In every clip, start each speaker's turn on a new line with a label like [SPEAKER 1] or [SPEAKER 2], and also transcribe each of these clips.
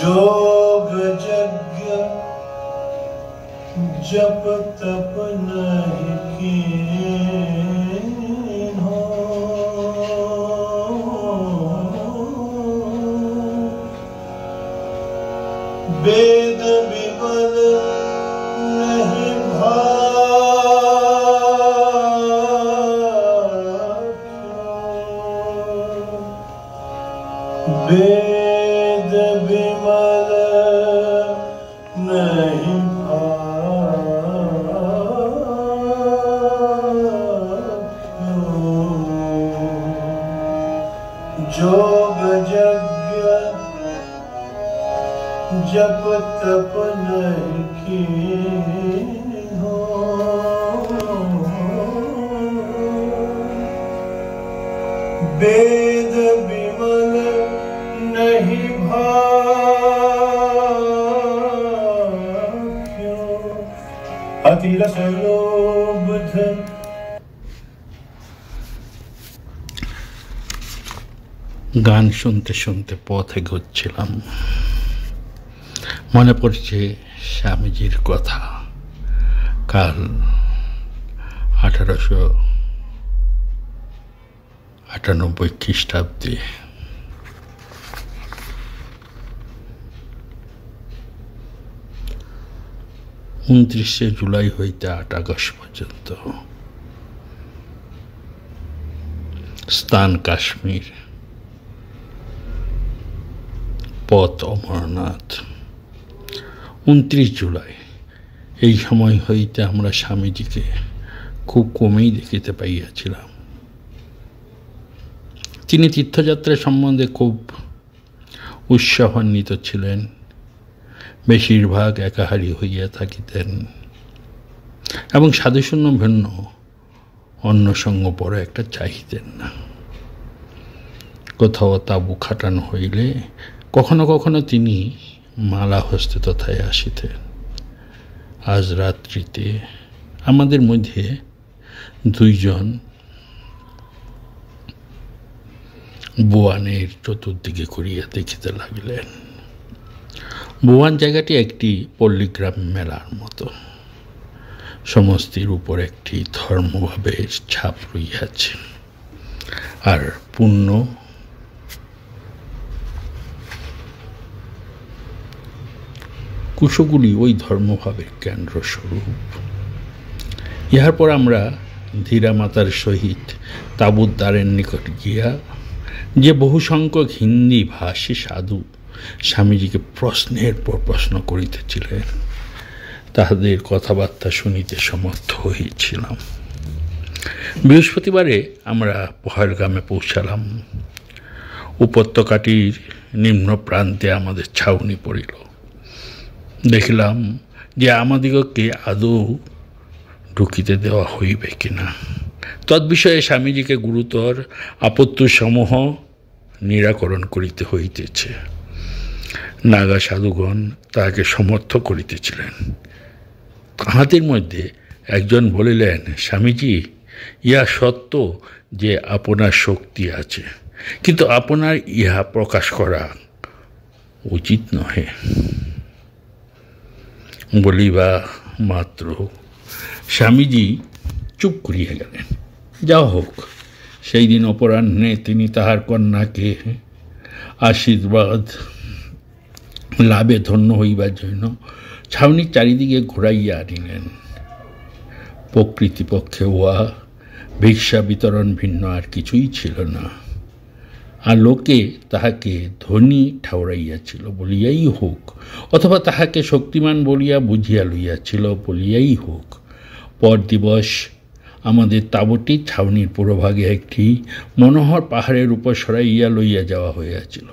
[SPEAKER 1] जोग यज्ञ जप तप नहीं कीन्हो, वेद विमल नहीं भाख्यो, वेद विमल नहीं भाख्यो, जोग यज्ञ जप तप नहीं कीन्हो, वेद विमल नहीं भाख्यो, अतिरस लोभ
[SPEAKER 2] গান শুনতে শুনতে পথে ঘুরছিলাম। মনে পড়ছে স্বামীজির কথা। কাল 1898 খ্রিস্টাব্দে 29 জুলাই হইতে 8 আগস্ট পর্যন্ত স্থান কাশ্মীর, পথ অমরনাথ। 29 জুলাই এই সময় হইতে আমরা স্বামীজিকে খুব কমেই দেখিতে পাইয়াছিলাম। তিনি তীর্থযাত্রা সম্বন্ধে খুব উৎসাহান্বিত ছিলেন, বেশিরভাগ একাহারী হইয়া থাকিতেন এবং সাধুশূন্য ভিন্ন অন্য সঙ্গ পরে একটা চাহিতেন না। কোথাও তাঁবু খাটানো হইলে কখনো কখনো তিনি মালা হস্তে তথায় আসিতেন। আজ রাত্রিতে আমাদের মধ্যে 2 জন বোয়ানের চতুর্দিকে করিয়া দেখিতে লাগিলেন। বোয়ান জায়গাটি একটি পল্লীগ্রাম মেলার মতো, সমস্তির উপর একটি ধর্মভাবের ছাপ রইয়াছে, আর পুণ্য কুশগুলি ওই ধর্মভাবের কেন্দ্রস্বরূপ। ইহার পর আমরা ধীরা মাতার সহিত তাবুদ্দারের নিকট গিয়া যে বহু সংখ্যক হিন্দি ভাষী সাধু স্বামীজিকে প্রশ্নের পর প্রশ্ন করিতেছিলেন, তাহাদের কথাবার্তা শুনিতে সমর্থ হয়েছিলাম। বৃহস্পতিবারে আমরা পহেলগামে পৌঁছালাম। উপত্যকাটির নিম্ন প্রান্তে আমাদের ছাউনি পড়িল। দেখিলাম যে আমাদিগকে আদৌ ঢুকিতে দেওয়া হইবে কিনা। তদ্বিষয়ে স্বামীজিকে গুরুতর আপত্তিসমূহ নিরাকরণ করিতে হইতেছে। নাগা সাধুগণ তাহাকে সমর্থ করিতেছিলেন। তাহাদের মধ্যে একজন বলিলেন, স্বামীজি, ইহা সত্য যে আপনার শক্তি আছে, কিন্তু আপনার ইহা প্রকাশ করা উচিত নহে। বলিবা মাত্র স্বামীজি চুপ করিয়া গেলেন। যা হোক, সেই দিন অপরাহ্নে তিনি তাহার কন্যাকে আশীর্বাদ লাভে ধন্য হইবার জন্য ছাউনির চারিদিকে ঘুরাইয়া আনিলেন। প্রকৃতিপক্ষে উহা ভিক্ষা বিতরণ ভিন্ন আর কিছুই ছিল না। আর লোকে তাহাকে ধনী ঠাউরাইয়াছিল বলিয়াই হোক, অথবা তাহাকে শক্তিমান বলিয়া বুঝিয়া লইয়াছিল বলিয়াই হোক, পর দিবস আমাদের তাঁবুটি ছাউনির পুরোভাগে একটি মনোহর পাহাড়ের উপর সরাইয়া লইয়া যাওয়া হইয়াছিল।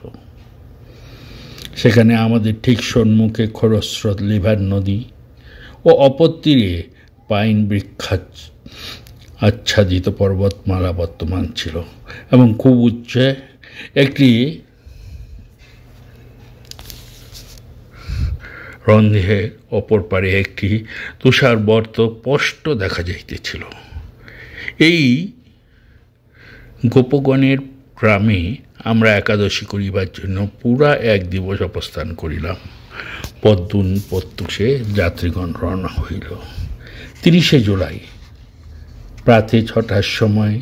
[SPEAKER 2] সেখানে আমাদের ঠিক সম্মুখে খরস্রোত লিভার নদী ও অপর তীরে পাইন বৃক্ষা আচ্ছাদিত পর্বতমালা বর্তমান ছিল এবং খুব উচ্চে একটি রন্ধে অপর পারে একটি তুষারবর্ত স্পষ্ট দেখা যাইতেছিল। এই গোপগণের গ্রামে আমরা একাদশী করিবার জন্য পুরা এক দিবস অবস্থান করিলাম। পদ্মুন প্রত্যুষে যাত্রীগণ রওনা হইল। 30শে জুলাই প্রাতে 6টার সময়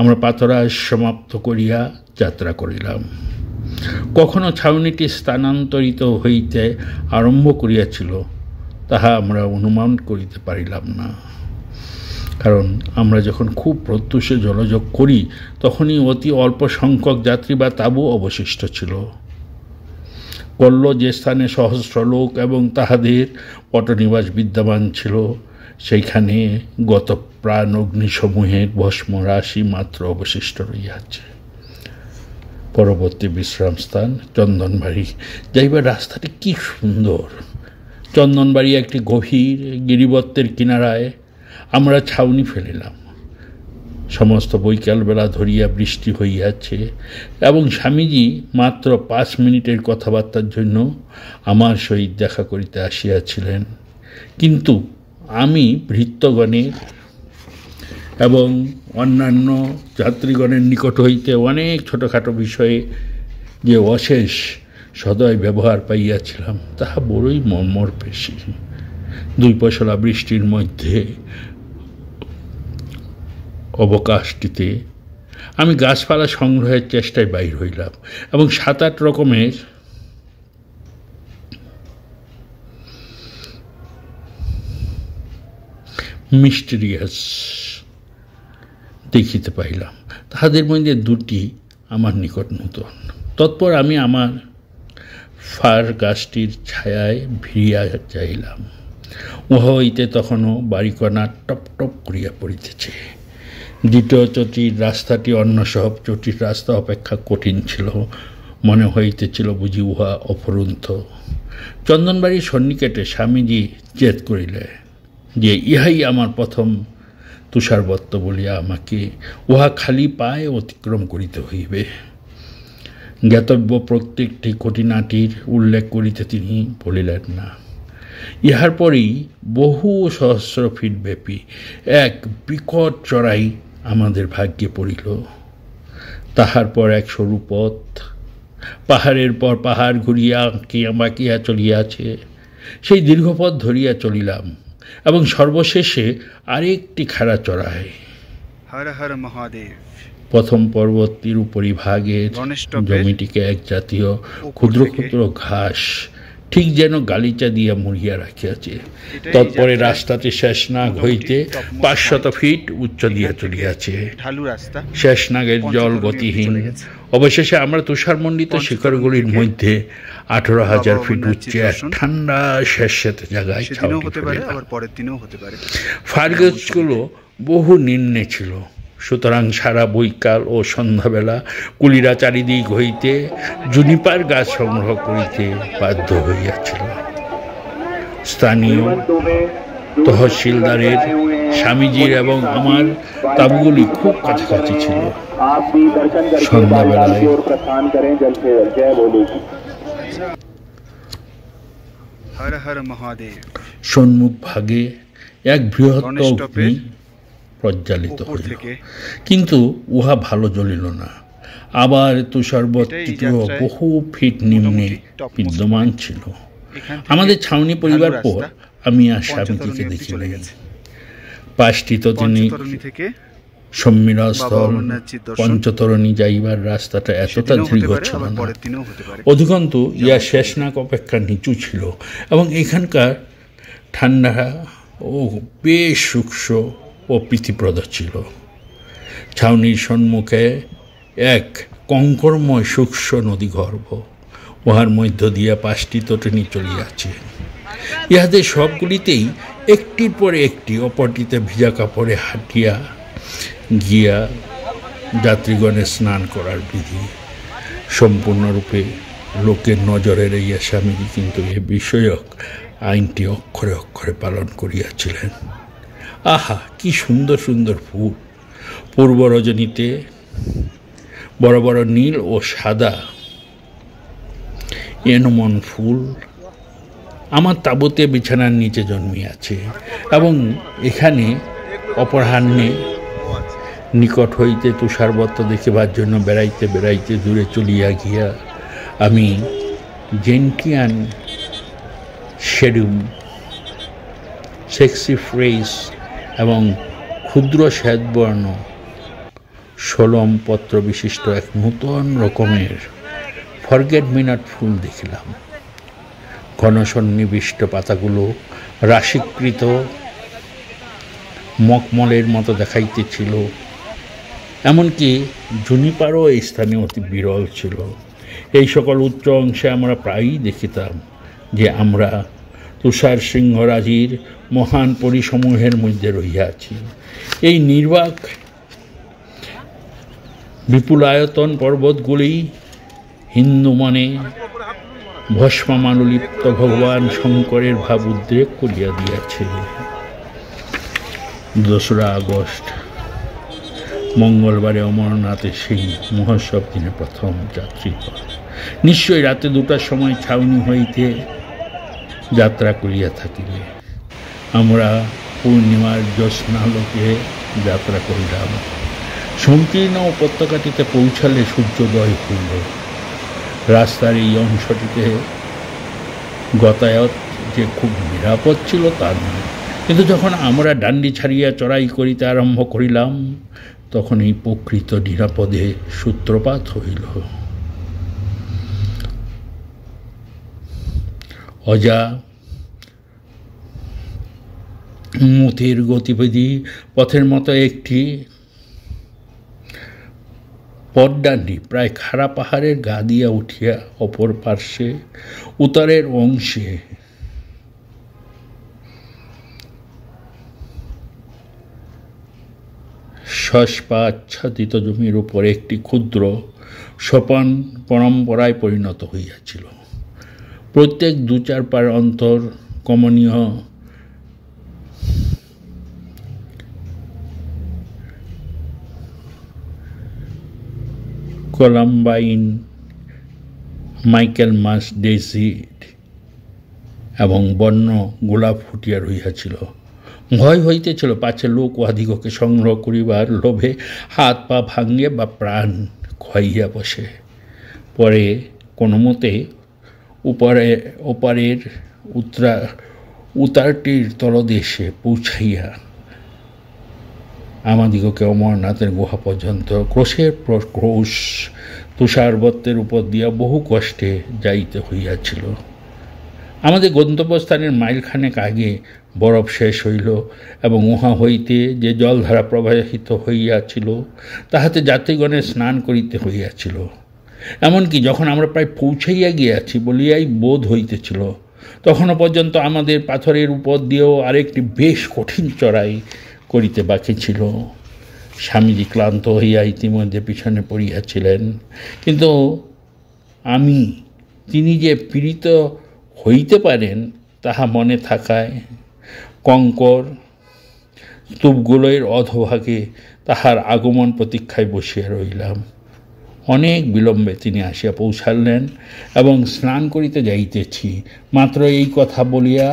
[SPEAKER 2] আমরা পাতরাস সমাপ্ত করিয়া যাত্রা করিলাম। কখনো ছাউনিটি স্থানান্তরিত হইতে আরম্ভ করিয়াছিল তাহা আমরা অনুমান করিতে পারিলাম না, কারণ আমরা যখন খুব প্রত্যুষে জলযোগ করি তখনই অতি অল্প সংখ্যক যাত্রী বা তাঁবু অবশিষ্ট ছিল। কল্ল যে স্থানে সহস্র লোক এবং তাহাদের পটনিবাস বিদ্যমান ছিল, সেইখানে গত প্রাণ অগ্নিসমূহের ভস্ম রাশি মাত্র অবশিষ্ট রইয়াছে। পরবর্তী বিশ্রাম স্থান চন্দনবাড়ি যাইবার রাস্তাটি কি সুন্দর। চন্দনবাড়ি একটি গভীর গিরিবত্তের কিনারায় আমরা ছাউনি ফেলিলাম। সমস্ত বৈকালবেলা ধরিয়া বৃষ্টি হইয়াছে এবং স্বামীজি মাত্র 5 মিনিটের কথাবার্তার জন্য আমার সহিত দেখা করিতে আসিয়াছিলেন, কিন্তু আমি ভৃত্যগণের এবং অন্যান্য যাত্রীগণের নিকট হইতে অনেক ছোটোখাটো বিষয়ে যে অশেষ সদয় ব্যবহার পাইয়াছিলাম তাহা বড়ই মর্মর বেশি। 2 পশলা বৃষ্টির মধ্যে অবকাশটিতে আমি গাছপালা সংগ্রহের চেষ্টায় বাইর হইলাম এবং 7-8 রকমের মিস্টেরিয়াস দেখিতে পাইলাম। তাহাদের মধ্যে 2টি আমার নিকট নূতন। তৎপর আমি আমার ফার গাছটির ছায়ায় ভিড়িয়া যাইলাম। উহা হইতে তখনও বাড়িকণা টপ টপ করিয়া পড়িতেছে। দ্বিতীয় চটির রাস্তাটি অন্য সব চটির রাস্তা অপেক্ষা কঠিন ছিল। মনে হইতেছিল বুঝি উহা অফুরন্ত। চন্দনবাড়ির সন্নিকটে স্বামীজি জেদ করিলে যে ইহাই আমার প্রথম তুষারবর্ত বলিয়া আমাকে উহা খালি পায়ে অতিক্রম করিতে হইবে। জ্ঞাতব্য প্রত্যেকটি খুঁটিনাটির উল্লেখ করিতে তিনি বলিলেন না। ইহার পরেই বহু সহস্র ফিট ব্যাপী এক বিকট চড়াই আমাদের ভাগ্যে পড়িল। তাহার পর এক সরু পথ, পাহাড়ের পর পাহাড় ঘুরিয়া বাঁকিয়া চলিয়াছে। সেই দীর্ঘপথ ধরিয়া চলিলাম এবং সর্বশেষে আরেকটি খাড়া চড়াই।
[SPEAKER 3] হর হর মহাদেব।
[SPEAKER 2] প্রথম পর্বতটির উপরিভাগের জমিটিকে এক জাতীয় ক্ষুদ্র ক্ষুদ্র ঘাস ঠিক যেন গালিচা দিয়া মুড়িয়া রাখিয়াছে। তৎপরে রাস্তাটি শেষনাগ হইতে 500 ফিট উচ্চ দিয়া চলিয়াছে। শেষনাগের জল গতিহীন। অবশেষে আমরা তুষারমণ্ডিত শিখরগুলির মধ্যে 18,000 ফিট উচ্চে এক ঠান্ডা শেষেতে জায়গায় ফার্গেসগুলো বহু নিম্নে ছিল, সুতরাং সারা বৈকাল ও সন্ধ্যাবেলা কুলিরা চারিদিক হইতে জুনিপার গাছ সংগ্রহ করিতে বাধ্য হইয়াছিল। স্থানীয় তহসিলদারের, স্বামীজির এবং আমার তাঁবুগুলি খুব কাছাকাছি ছিল। সন্ধ্যাবেলায়
[SPEAKER 3] हर हर महादेव
[SPEAKER 2] সম্মুখ ভাগে এক বৃহত্তর অগ্নি প্রজ্বালিত হইল, কিন্তু উহা ভালো জ্বলিল না। আবার তুষারবর্তিত বহু ফিট নিম্নে বিদ্যমান ছিল। আমাদের ছাউনি পরিবার পর আমি আর স্বামীজিকে দেখিলাম। 5টি তরুণী সম্মিলনস্থল পঞ্চতরণী যাইবার রাস্তাটা এতটা দীর্ঘ ছিল না। অধিকন্তু ইয়া শেষনাগ অপেক্ষা নিচু ছিল এবং এখানকার ঠান্ডা ও বেশ সূক্ষ্ম ও প্রীতিপ্রদ ছিল। ছাউনির সম্মুখে এক কঙ্করময় সূক্ষ্ম নদীগর্ভ, উহার মধ্য দিয়া 5টি তটনী চলিয়াছে। ইহাদের সবগুলিতেই একটির পর একটি অপরটিতে ভিজা কাপড়ে হাঁটিয়া গিয়া যাত্রীগণের স্নান করার বিধি সম্পূর্ণরূপে লোকের নজরে রইয়া স্বামীজি কিন্তু এ বিষয়ক আইনটি অক্ষরে অক্ষরে পালন করিয়াছিলেন। আহা, কি সুন্দর সুন্দর ফুল! পূর্ব রজনীতে বড় বড় নীল ও সাদা এনমন ফুল আমার তাঁবুতে বিছানার নিচে জন্মিয়াছে এবং এখানে অপরাহ্নে নিকট হইতে তুষারবর্ত দেখিবার জন্য বেড়াইতে বেড়াইতে দূরে চলিয়া গিয়া আমি জেন্টিয়ান শেডুম, সেক্সি ফ্রেস এবং ক্ষুদ্র শ্বেতবর্ণ সোলম পত্র বিশিষ্ট এক নূতন রকমের ফরগেট মি নট ফুল দেখিলাম। ঘনসন্নিবিষ্ট পাতাগুলো রাশিকৃত মকমলের মতো দেখাইতেছিল। এমনকি জুনিপারও এই স্থানে অতি বিরল ছিল। এই সকল উচ্চ অংশে আমরা প্রায়ই দেখিতাম যে আমরা তুষার সিংহরাজির মহান পরিসমূহের মধ্যে রহিয়াছি। এই নির্বাক বিপুলায়তন পর্বতগুলি হিন্দু মনে ভস্মানুলিপ্ত ভগবান শঙ্করের ভাব উদ্রেক করিয়া দিয়াছে। 2রা আগস্ট মঙ্গলবারে অমরনাথের সেই মহোৎসব দিনে প্রথম যাত্রী। নিশ্চয়ই রাতে 2টার সময় ছাউনি হইতে যাত্রা করিয়া থাকিবে। আমরা পূর্ণিমার জ্যোৎস্নালোকে যাত্রা করিলাম। সংকীর্ণ উপত্যকাটিতে পৌঁছালে সূর্যোদয় হইল। রাস্তার এই অংশটিতে যাতায়াত যে খুব নিরাপদ ছিল তা নয়, কিন্তু যখন আমরা ডান্ডি ছাড়িয়া চড়াই করিতে আরম্ভ করিলাম তখন এই প্রকৃত নিরাপদে সূত্রপাত হইল। অজা মতির গতিবিধি পথের মতো একটি পথডান্ডি প্রায় খাড়া পাহাড়ের গা দিয়া উঠিয়া অপর পার্শ্বে উত্তরের অংশে শস্পা আচ্ছাদিত জমির উপর একটি ক্ষুদ্র সোপান পরম্পরায় পরিণত হইয়াছিল। প্রত্যেক 2-4 পার অন্তর কমনীয় কলাম্বাইন, মাইকেল মাস ডেজিড এবং বন্য গোলাপ ফুটিয়া রহিয়াছিল। ভয় হইতেছিল পাছে লোক উহাদিগকে সংগ্রহ করিবার লোভে হাত পা ভাঙ্গে বা প্রাণ খোয়াইয়া বসে। পরে কোনো মতে ওপারের উতারটির তলদেশে পৌঁছাইয়া আমাদিগকে অমরনাথের গুহা পর্যন্ত ক্রোশের পর ক্রোশ তুষারবর্তের উপর দিয়া বহু কষ্টে যাইতে হইয়াছিল। আমাদের গন্তব্যস্থানের মাইলখানেক আগে বরফ শেষ হইল এবং উহা হইতে যে জলধারা প্রবাহিত হইয়াছিল তাহাতে যাত্রীগণের স্নান করিতে হইয়াছিল। এমনকি যখন আমরা প্রায় পৌঁছাইয়া গিয়াছি বলিয়াই বোধ হইতেছিল, তখনও পর্যন্ত আমাদের পাথরের উপর দিয়েও আরেকটি বেশ কঠিন চড়াই করিতে বাকি ছিল। স্বামীজি ক্লান্ত হইয়া ইতিমধ্যে পিছনে পড়িয়াছিলেন, কিন্তু আমি তিনি যে পীড়িত হইতে পারেন তাহা মনে থাকায় কঙ্কর স্তূপগুলোর অধোভাগে তাহার আগমন প্রতীক্ষায় বসিয়া রইলাম। অনেক বিলম্বে তিনি আসিয়া পৌঁছালেন এবং স্নান করিতে যাইতেছি মাত্র এই কথা বলিয়া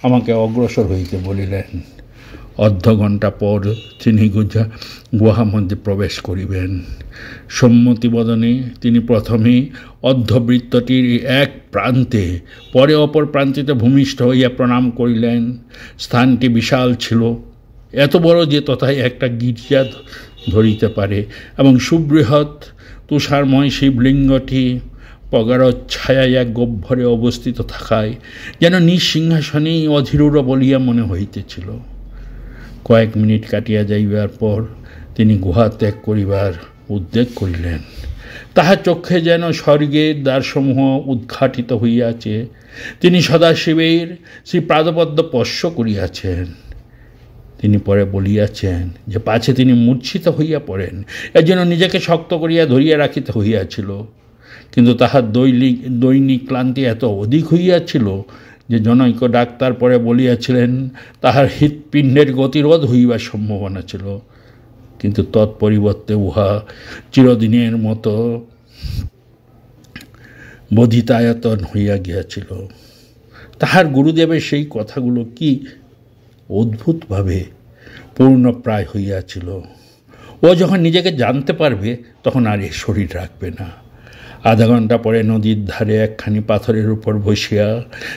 [SPEAKER 2] আমাকে অগ্রসর হইতে বলিলেন। অর্ধ ঘণ্টা পর তিনি গুহার মধ্যে প্রবেশ করিবেন। সম্মতিবদনে তিনি প্রথমে অর্ধবৃত্তটির এক প্রান্তে পরে অপর প্রান্তিতে ভূমিষ্ঠ হইয়া প্রণাম করিলেন। স্থানটি বিশাল ছিল, এত বড় যে তথায় একটা গির্জা ধরিতে পারে, এবং সুবৃহৎ তুষারময় শিবলিঙ্গটি পগারদ ছায়ায় এক গহ্বরে অবস্থিত থাকায় যেন নিঃসিংহাসনেই অধীর বলিয়া মনে হইতেছিল। কয়েক মিনিট কাটিয়া যাইবার পর তিনি গুহা ত্যাগ করিবার উদ্যোগ করিলেন। তাহার চক্ষে যেন স্বর্গের দ্বারসমূহ উদ্ঘাটিত হইয়াছে। তিনি সদাশিবের শ্রী পাদপদ্ম স্পর্শ করিয়াছেন। তিনি পরে বলিয়াছেন যে পাছে তিনি মূর্ছিত হইয়া পড়েন, এর জন্য নিজেকে শক্ত করিয়া ধরিয়া রাখিতে হইয়াছিল। কিন্তু তাহার দৈনিক ক্লান্তি এত অধিক হইয়াছিল যে জনৈক ডাক্তার পরে বলিয়াছিলেন তাহার হৃৎপিণ্ডের গতিরোধ হইবার সম্ভাবনা ছিল। কিন্তু তৎপরিবর্তে উহা চিরদিনের মতো বধিতায়তন হইয়া গিয়াছিল। তাহার গুরুদেবের সেই কথাগুলো কি অদ্ভুতভাবে পূর্ণপ্রায় হইয়াছিল। ও যখন নিজেকে জানতে পারবে তখন আর এ শরীর রাখবে না। আধা ঘণ্টা পরে নদীর ধারে একখানি পাথরের উপর বসিয়া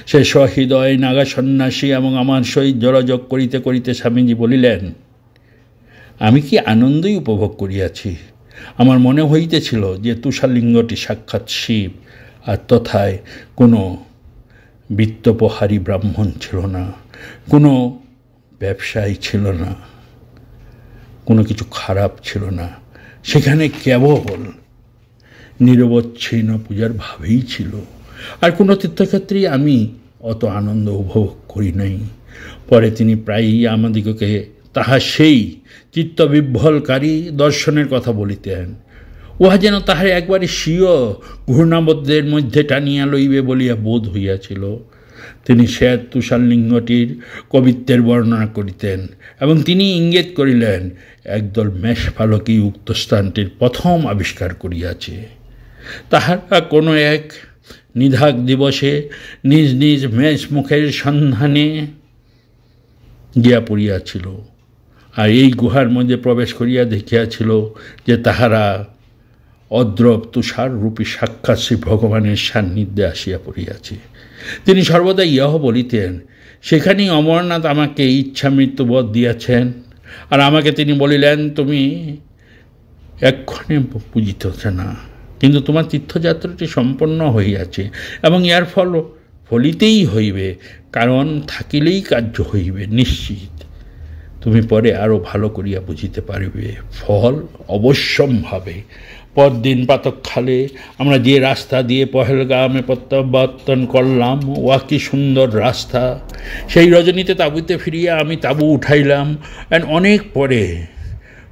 [SPEAKER 2] সে সহৃদয় নাগা সন্ন্যাসী এবং আমার সহিত যোগাযোগ করিতে করিতে স্বামীজি বলিলেন, আমি কি আনন্দই উপভোগ করিয়াছি। আমার মনে হইতেছিল যে তুষারলিঙ্গটি সাক্ষাৎ শিব, আর তথায় কোনো বিত্তপহারী ব্রাহ্মণ ছিল না, কোনো ব্যবসায়ী ছিল না, কোনো কিছু খারাপ ছিল না। সেখানে কেবল নিরবচ্ছিন্ন পূজার ভাবেই ছিল। আর কোনো তীর্থক্ষেত্রেই আমি অত আনন্দ উপভোগ করি নাই। পরে তিনি প্রায়ই আমাদিগকে তাহা সেই চিত্তবিভ্বলকারী দর্শনের কথা বলিতেন। উহা যেন তাহার একবারে স্বীয় ঘূর্ণাবদ্ধের মধ্যে টানিয়া লইবে বলিয়া বোধ হইয়াছিল। তিনি শ্বেত তুষারলিঙ্গটির কবিত্বের বর্ণনা করিতেন এবং তিনি ইঙ্গিত করিলেন একদল মেষপালকই উক্ত স্থানটির প্রথম আবিষ্কার করিয়াছে। তাহারা কোনো এক নিধাক দিবসে নিজ নিজ মেষ মুখের সন্ধানে গিয়া পড়িয়াছিল, আর এই গুহার মধ্যে প্রবেশ করিয়া দেখিয়াছিল যে তাহারা অদ্রব তুষাররূপী সাক্ষাৎ শ্রী ভগবানের সান্নিধ্যে আসিয়া পড়িয়াছে। তিনি সর্বদা ইহ বলিতেন, সেখানেই অমরনাথ আমাকে ইচ্ছা মৃত্যুবোধ দিয়াছেন। আর আমাকে তিনি বলিলেন, তুমি এক্ষণে বুঝিতেছ না, কিন্তু তোমার তীর্থযাত্রাটি সম্পন্ন হইয়াছে এবং ইহার ফলিতেই হইবে, কারণ থাকিলেই কার্য হইবে নিশ্চিত। তুমি পরে আরও ভালো করিয়া বুঝিতে পারিবে, ফল অবশ্যম্ভাবে। পরদিন প্রাতঃকালে আমরা যে রাস্তা দিয়ে পহেলগামে প্রত্যাবর্তন করলাম, ওয়া কি সুন্দর রাস্তা। সেই রজনীতে তাঁবুতে ফিরিয়া আমি তাঁবু উঠাইলাম। অনেক পরে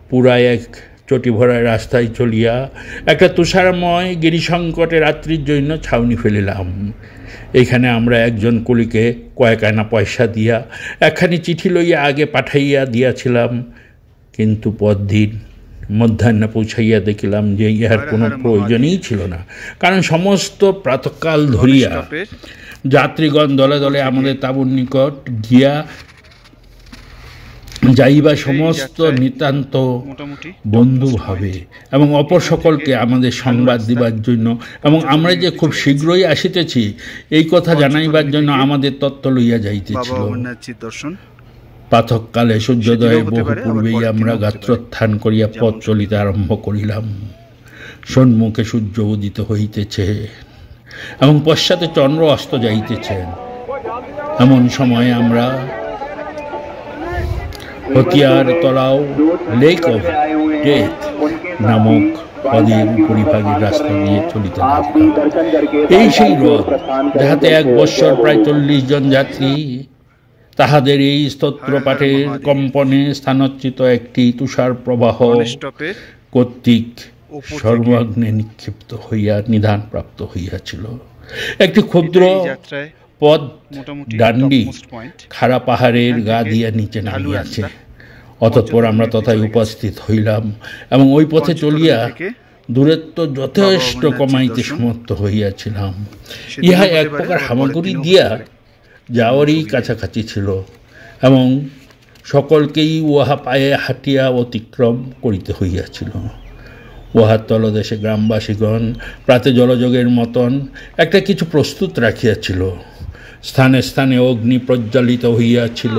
[SPEAKER 2] পুরা এক চটি ভরায় রাস্তায় চলিয়া একটা তুষারময় গিরিসংকটে রাত্রির জন্য ছাউনি ফেলিলাম। এইখানে আমরা একজন কুলিকে কয়েক আনা পয়সা দিয়া একখানি চিঠি লইয়া আগে পাঠাইয়া দিয়াছিলাম, কিন্তু পরদিন মধ্যাহ্নে পৌঁছাইয়া দেখিলাম যে ইহার কোনো প্রয়োজনই ছিল না, কারণ সমস্ত প্রাতঃকাল ধরিয়া যাত্রীগণ দলে দলে আমাদের তাঁবুর নিকট গিয়া যাইবা সমস্ত নিতান্ত বন্ধুভাবে এবং অপর সকলকে আমাদের সংবাদ দিবার জন্য এবং আমরা যে খুব শীঘ্রই আসিতেছি এই কথা জানাইবার জন্য আমাদের তত্ত্ব লইয়া যাইতেছিল। প্রাতঃকালে সূর্যোদয়ের বহু পূর্বেই আমরা গাত্রোত্থান করিয়া পথ চলিতে আরম্ভ করিলাম। সন্মুখে সূর্য উদিত হইতেছে এবং পশ্চাতে চন্দ্র অস্ত যাইতেছেন। এমন সময় আমরা হতিয়ার তলাও লেক অফ ডেথ নামক হ্রদের উপরিভাগের রাস্তা দিয়ে চলিতে লাগলাম। এই সেই হ্রদ যাহাতে 1 বৎসর প্রায় 40 জন যাত্রী তাহাদের এই স্তোত্র পাঠের কম্পনে স্থানচ্যুত একটি তুষার প্রবাহ কর্তৃক সর্বাগ্নে নিক্ষিপ্ত হইয়া নিধান প্রাপ্ত হইয়াছিল। একটি ক্ষুদ্র পথ ডান্ডি খাড়া পাহাড়ের গা দিয়া নিচে নামিয়াছে। অতঃপর আমরা তথায় উপস্থিত হইলাম এবং ওই পথে চলিয়া দূরত্ব যথেষ্ট কমাইতে সমর্থ হইয়াছিলাম। ইহা এক প্রকার হামাগুড়ি দিয়া যাওয়ারই কাছাকাছি ছিল এবং সকলকেই উহা পায়ে হাঁটিয়া অতিক্রম করিতে হইয়াছিল। উহার তলদেশে গ্রামবাসীগণ প্রাতে জলযোগের মতন একটা কিছু প্রস্তুত রাখিয়াছিল। স্থানে স্থানে অগ্নি প্রজ্বালিত হইয়াছিল,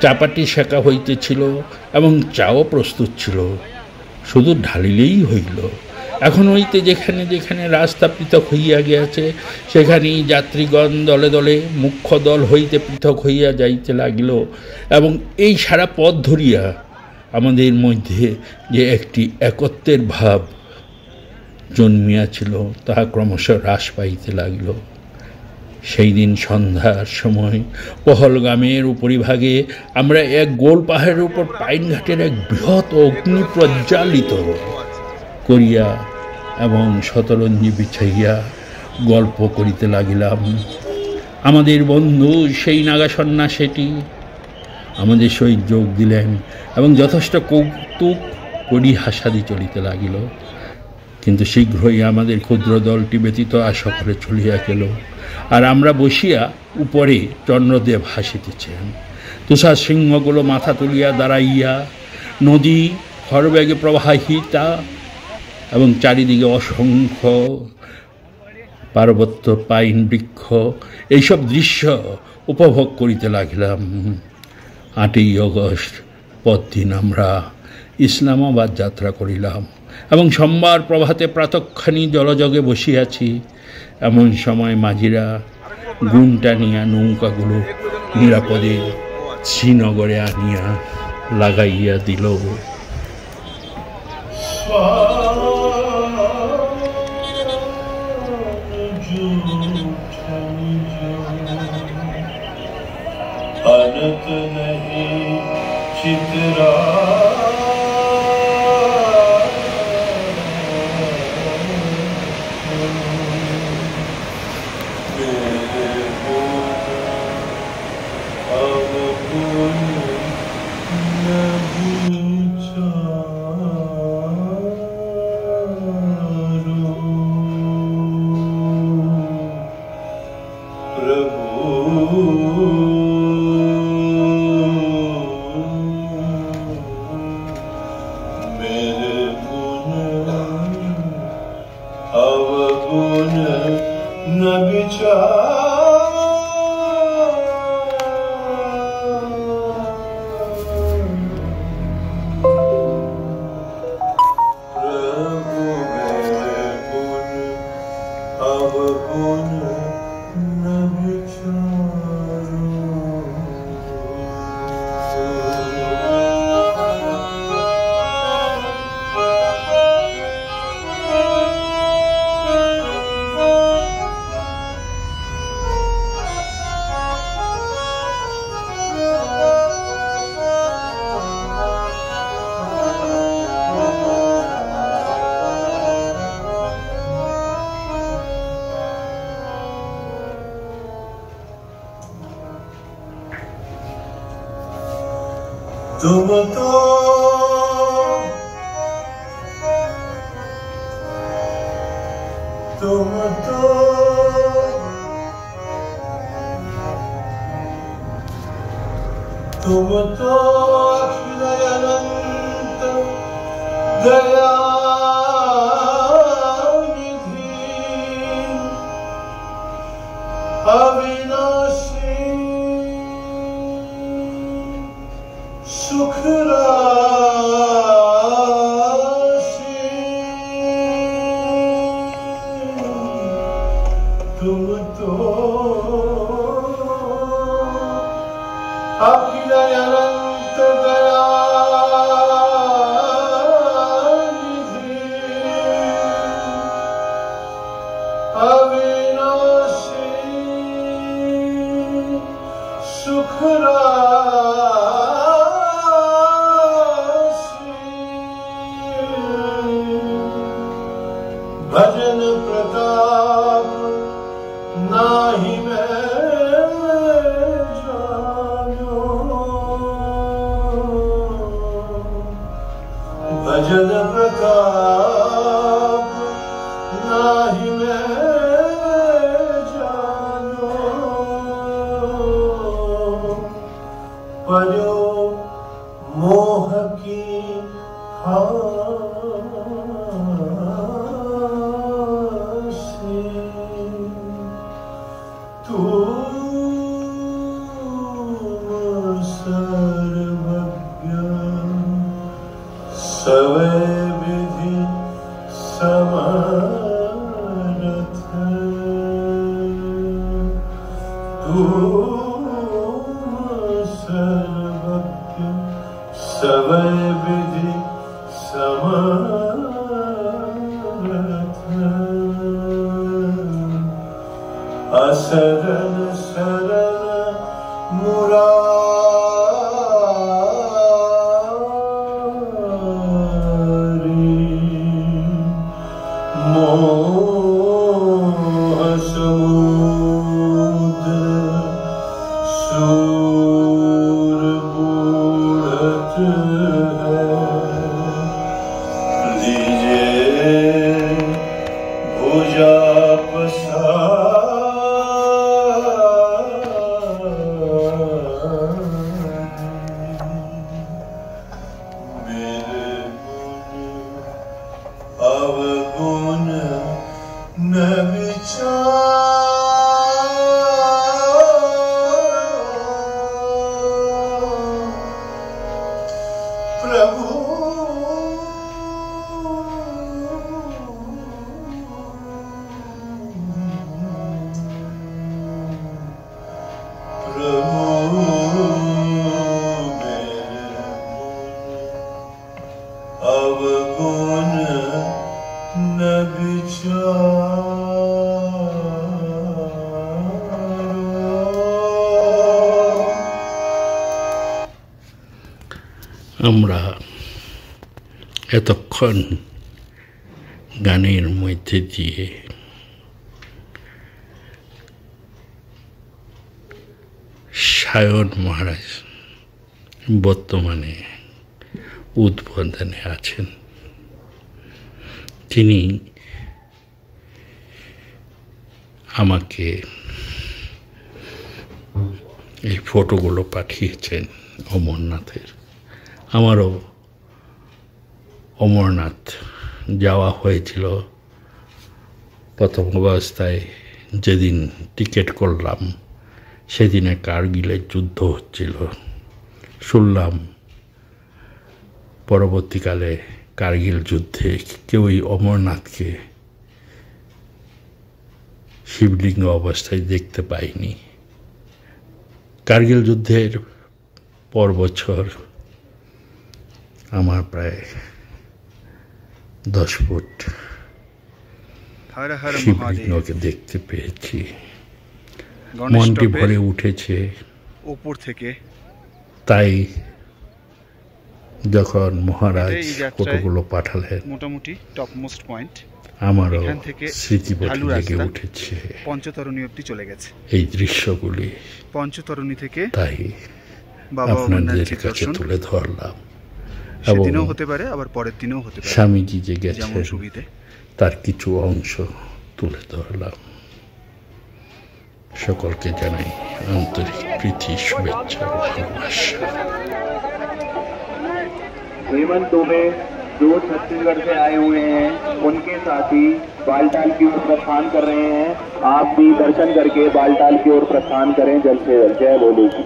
[SPEAKER 2] চাপাটি সেকা হইতেছিল এবং চাও প্রস্তুত ছিল, শুধু ঢালিলেই হইল। এখন হইতে যেখানে যেখানে রাস্তা পৃথক হইয়া গিয়াছে সেখানেই যাত্রীগণ দলে দলে মুখ্য দল হইতে পৃথক হইয়া যাইতে লাগিল এবং এই সারা পথ ধরিয়া আমাদের মধ্যে যে একটি একত্বের ভাব জন্মিয়াছিল তাহা ক্রমশ হ্রাস পাইতে লাগিল। সেই দিন সন্ধ্যার সময় পহলগামের উপরিভাগে আমরা এক গোল পাহাড়ের উপর পাইনঘাটের এক বৃহৎ অগ্নি প্রজ্বালিত করিয়া এবং শতরঞ্জি বিছাইয়া গল্প করিতে লাগিলাম। আমাদের বন্ধু সেই নাগা সন্ন্যাসীটি আমাদের সহিত যোগ দিলেন এবং যথেষ্ট কৌতুক পরিহাসাদি চলিতে লাগিল। কিন্তু শীঘ্রই আমাদের ক্ষুদ্র দলটি ব্যতীত আর সকলে চলিয়া গেল, আর আমরা বসিয়া উপরে চন্দ্রদেব হাসিতেছেন। তুষার সিংহগুলো মাথা তুলিয়া দাঁড়াইয়া, নদী খরবেগে প্রবাহিতা এবং চারিদিকে অসংখ্য পার্বত্য পাইন বৃক্ষ, এইসব দৃশ্য উপভোগ করিতে লাগিলাম। 8ই অগস্ট পরদিন আমরা ইসলামাবাদ যাত্রা করিলাম এবং সোমবার প্রভাতে প্রাতঃখানি জলযোগে বসিয়াছি। এমন সময় মাঝিরা গুণ টানিয়া নৌকাগুলো নিরাপদে শ্রীনগরে আনিয়া লাগাইয়া দিল।
[SPEAKER 1] अनत नहीं चितरा तुम तो अखिल अनंत दया निधि अविनाशी सुख राशि तुम तो मोह की फांसी तू सर्वज्ञ सवै विधि समर्थ तू सर्वज्ञ सवै विधि समर्थ असरण शरण मुरारी मोह समुद्र सूर बूढ़त है लीजिए भुजा अवगुण न विचार प्रभु अवगुण न
[SPEAKER 2] আমরা এতক্ষণ গানের মধ্যে দিয়ে সায়ন মহারাজ বর্তমানে উদ্বোধনে আছেন। তিনি আমাকে এই ফটোগুলো পাঠিয়েছেন অমরনাথের। আমারও অমরনাথ যাওয়া হয়েছিল প্রথম অবস্থায়। যেদিন টিকিট করলাম সেদিনে কার্গিলের যুদ্ধ হচ্ছিল। শুনলাম পরবর্তীকালে কার্গিল যুদ্ধে কেউই অমরনাথকে শিবলিঙ্গ অবস্থায় দেখতে পাইনি। কার্গিল যুদ্ধের পর বছর আমার প্রায় 10 ফুট
[SPEAKER 3] हर हर
[SPEAKER 2] শিবলিঙ্গকে দেখতে পেয়েছি। মনটি ভরে উঠেছে
[SPEAKER 3] উপর থেকে।
[SPEAKER 2] তাই যখন মহারাজ ফটোগুলো পাঠালেন
[SPEAKER 3] মোটামুটি টপ মোস্ট পয়েন্ট
[SPEAKER 2] আমারও
[SPEAKER 3] এখান থেকে
[SPEAKER 2] স্মৃতিপটে
[SPEAKER 3] ঢালু
[SPEAKER 2] লেগে
[SPEAKER 3] রাস্তা
[SPEAKER 2] উঠেছে
[SPEAKER 3] পঞ্চতরণী অবধি চলে গেছে
[SPEAKER 2] এই দৃশ্যগুলি।
[SPEAKER 3] পঞ্চতরণী থেকে
[SPEAKER 2] তাই
[SPEAKER 3] বাবা
[SPEAKER 2] আপনাদের
[SPEAKER 3] অমরনাথজির
[SPEAKER 2] কাছে
[SPEAKER 3] দর্শন
[SPEAKER 2] তুলে ধরলাম। এবং
[SPEAKER 3] সেদিনও হতে পারে, আবার পরের দিনও হতে পারে,
[SPEAKER 2] স্বামীজি যে
[SPEAKER 3] যেমন
[SPEAKER 2] গেছেন
[SPEAKER 3] সুবিধে।
[SPEAKER 2] তার কিছু অংশ তুলে ধরলাম। সকলকে জানাই আন্তরিক প্রীতি, শুভেচ্ছা ও ভালোবাসা।
[SPEAKER 4] हेमंत दुबे जो छत्तीसगढ़ से आए हुए हैं उनके साथी बालटाल की ओर प्रस्थान कर रहे हैं। आप भी दर्शन करके बालटाल की ओर प्रस्थान करें जल्द से जल्द। जय भोले की।